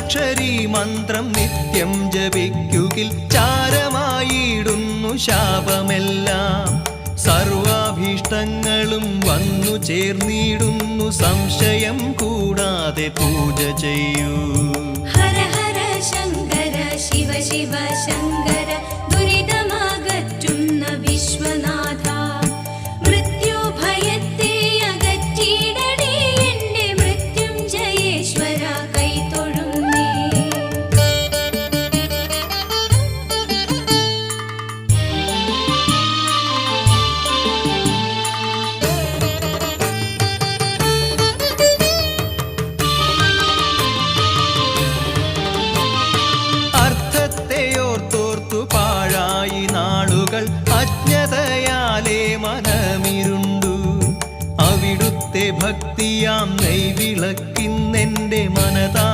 പഞ്ചാക്ഷരി മന്ത്രം നിത്യം ജപിക്കുകിൽ ചാരമായിടുന്നു ശാപമെല്ലാം. സർവാഭീഷ്ടങ്ങളും വന്നു ചേർന്നിടുന്നു, സംശയം കൂടാതെ പൂജ ചെയ്യൂ. ഹര ഹര ശങ്കര ശിവ ശിവ ശങ്കര ദുരിതമകറ്റുന്ന വിശ്വനാഥ. മൃത്യുഭയത്തെ അകറ്റിയിടണേ എന്റെ മൃത്യുഞ്ജയേശ്വര കൈതൊഴുന്നേ. അർത്ഥത്തെയോർത്തോർത്തു പാഴായി നാളുകൾ, അജ്ഞതയാലേ മനമിരുണ്ടു. അവിടുത്തെ ഭക്തിയാം നെയ്വിളക്കിന്നെന്റെ മനതാ